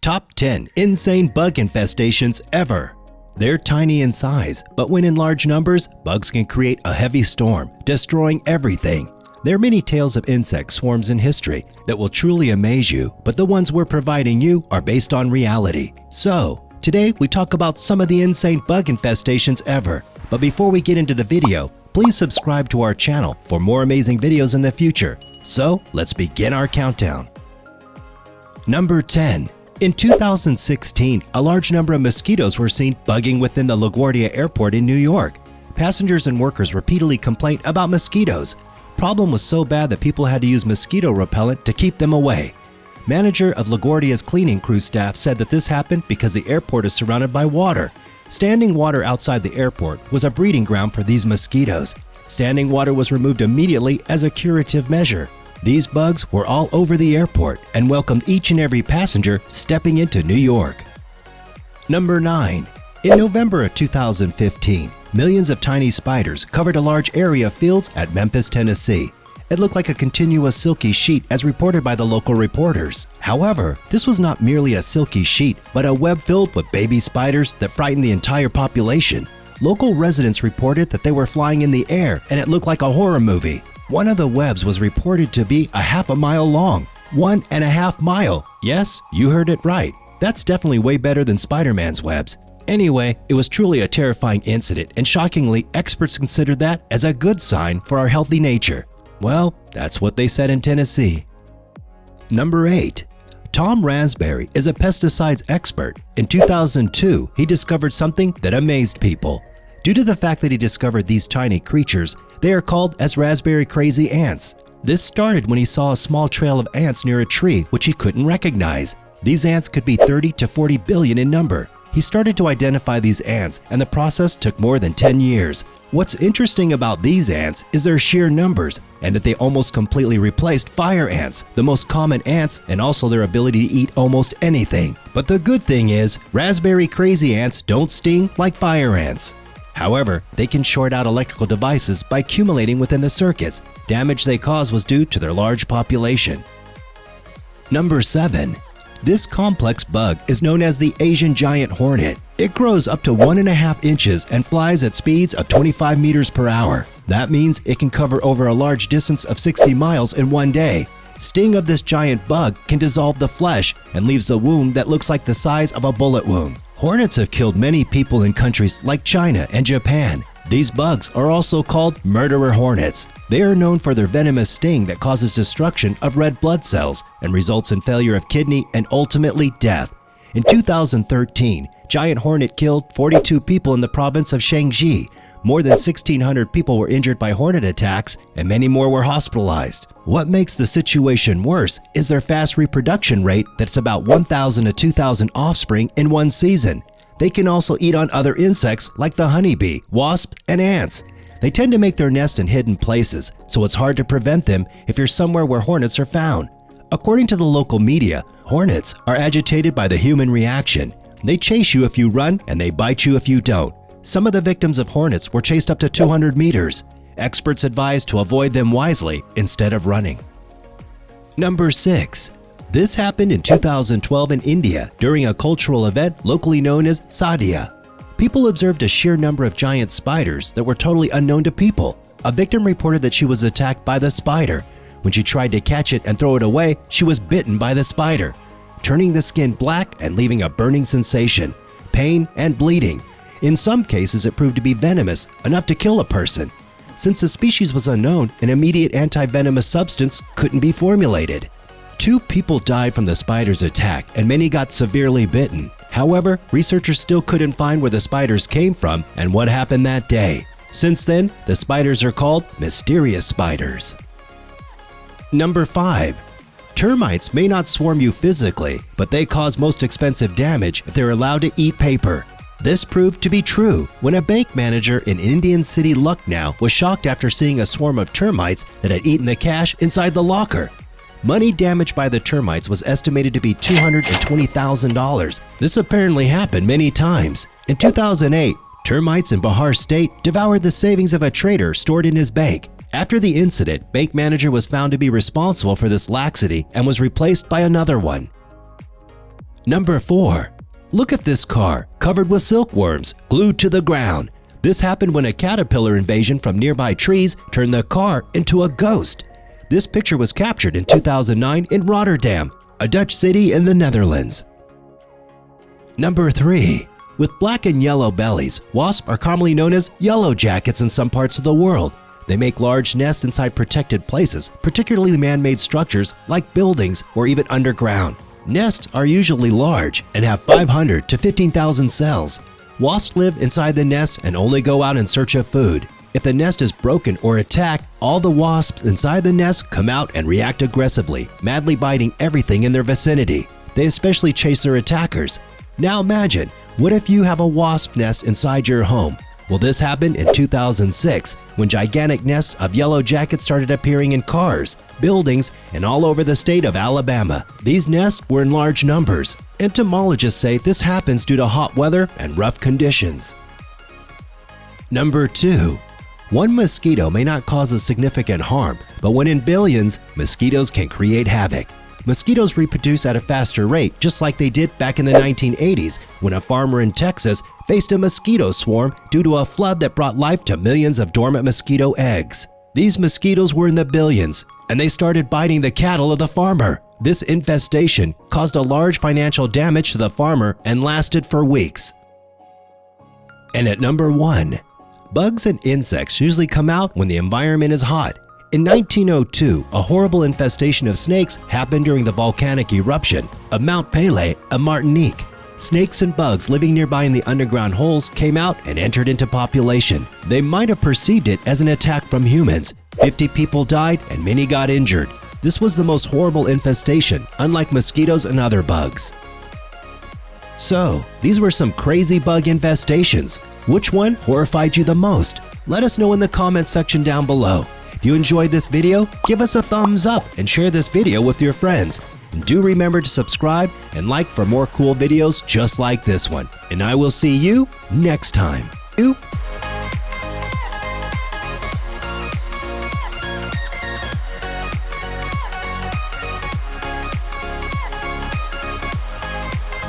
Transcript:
Top 10 Insane Bug Infestations Ever. They're tiny in size, but when in large numbers, bugs can create a heavy storm, destroying everything. There are many tales of insect swarms in history that will truly amaze you, but the ones we're providing you are based on reality. So, today we talk about some of the insane bug infestations ever. But before we get into the video, please subscribe to our channel for more amazing videos in the future. So, let's begin our countdown. Number 10. In 2016, a large number of mosquitoes were seen bugging within the LaGuardia Airport in New York. Passengers and workers repeatedly complained about mosquitoes. Problem was so bad that people had to use mosquito repellent to keep them away. Manager of LaGuardia's cleaning crew staff said that this happened because the airport is surrounded by water. Standing water outside the airport was a breeding ground for these mosquitoes. Standing water was removed immediately as a curative measure. These bugs were all over the airport and welcomed each and every passenger stepping into New York. Number 9. In November of 2015, millions of tiny spiders covered a large area of fields at Memphis, Tennessee. It looked like a continuous silky sheet as reported by the local reporters. However, this was not merely a silky sheet, but a web filled with baby spiders that frightened the entire population. Local residents reported that they were flying in the air and it looked like a horror movie. One of the webs was reported to be a half a mile long. 1.5 miles. Yes, you heard it right. That's definitely way better than Spider-Man's webs. Anyway, it was truly a terrifying incident, and shockingly, experts considered that as a good sign for our healthy nature. Well, that's what they said in Tennessee. Number 8. Tom Raspberry is a pesticides expert. In 2002, he discovered something that amazed people. Due to the fact that he discovered these tiny creatures, they are called as raspberry crazy ants. This started when he saw a small trail of ants near a tree which he couldn't recognize. These ants could be 30 to 40 billion in number. He started to identify these ants, and the process took more than 10 years. What's interesting about these ants is their sheer numbers, and that they almost completely replaced fire ants, the most common ants, and also their ability to eat almost anything. But the good thing is, raspberry crazy ants don't sting like fire ants. However, they can short out electrical devices by accumulating within the circuits. Damage they cause was due to their large population. Number 7. This complex bug is known as the Asian giant hornet. It grows up to 1.5 inches and flies at speeds of 25 meters per hour. That means it can cover over a large distance of 60 miles in one day. Sting of this giant bug can dissolve the flesh and leaves a wound that looks like the size of a bullet wound. Hornets have killed many people in countries like China and Japan. These bugs are also called murderer hornets. They are known for their venomous sting that causes destruction of red blood cells and results in failure of kidney and ultimately death. In 2013, giant hornet killed 42 people in the province of Shanxi. More than 1,600 people were injured by hornet attacks and many more were hospitalized. What makes the situation worse is their fast reproduction rate that's about 1,000 to 2,000 offspring in one season. They can also eat on other insects like the honeybee, wasp, and ants. They tend to make their nest in hidden places, so it's hard to prevent them if you're somewhere where hornets are found. According to the local media, hornets are agitated by the human reaction. They chase you if you run and they bite you if you don't. Some of the victims of hornets were chased up to 200 meters. Experts advise to avoid them wisely instead of running. Number 6. This happened in 2012 in India during a cultural event locally known as Sadhya. People observed a sheer number of giant spiders that were totally unknown to people. A victim reported that she was attacked by the spider. When she tried to catch it and throw it away, she was bitten by the spider, turning the skin black and leaving a burning sensation, pain, and bleeding. In some cases, it proved to be venomous, enough to kill a person. Since the species was unknown, an immediate anti-venomous substance couldn't be formulated. 2 people died from the spider's attack and many got severely bitten. However, researchers still couldn't find where the spiders came from and what happened that day. Since then, the spiders are called mysterious spiders. Number 5. Termites may not swarm you physically, but they cause most expensive damage if they're allowed to eat paper. This proved to be true when a bank manager in Indian city Lucknow was shocked after seeing a swarm of termites that had eaten the cash inside the locker. Money damaged by the termites was estimated to be $220,000. This apparently happened many times. In 2008, termites in Bihar State devoured the savings of a trader stored in his bank. After the incident, bank manager was found to be responsible for this laxity and was replaced by another one. Number 4. Look at this car, covered with silkworms, glued to the ground. This happened when a caterpillar invasion from nearby trees turned the car into a ghost. This picture was captured in 2009 in Rotterdam, a Dutch city in the Netherlands. Number 3. With black and yellow bellies, wasps are commonly known as yellow jackets in some parts of the world. They make large nests inside protected places, particularly man-made structures like buildings or even underground. Nests are usually large and have 500 to 15,000 cells. Wasps live inside the nest and only go out in search of food. If the nest is broken or attacked, all the wasps inside the nest come out and react aggressively, madly biting everything in their vicinity. They especially chase their attackers. Now imagine, what if you have a wasp nest inside your home? Well, this happened in 2006 when gigantic nests of yellow jackets started appearing in cars, buildings, and all over the state of Alabama. These nests were in large numbers. Entomologists say this happens due to hot weather and rough conditions. Number 2. One mosquito may not cause a significant harm, but when in billions, mosquitoes can create havoc. Mosquitoes reproduce at a faster rate, just like they did back in the 1980s when a farmer in Texas faced a mosquito swarm due to a flood that brought life to millions of dormant mosquito eggs. These mosquitoes were in the billions, and they started biting the cattle of the farmer. This infestation caused a large financial damage to the farmer and lasted for weeks. And at number 1. Bugs and insects usually come out when the environment is hot. In 1902, a horrible infestation of snakes happened during the volcanic eruption of Mount Pelée of Martinique. Snakes and bugs living nearby in the underground holes came out and entered into population. They might have perceived it as an attack from humans. 50 people died and many got injured. This was the most horrible infestation, unlike mosquitoes and other bugs. So, these were some crazy bug infestations. Which one horrified you the most? Let us know in the comment section down below. If you enjoyed this video, give us a thumbs up and share this video with your friends. And do remember to subscribe and like for more cool videos just like this one. And I will see you next time.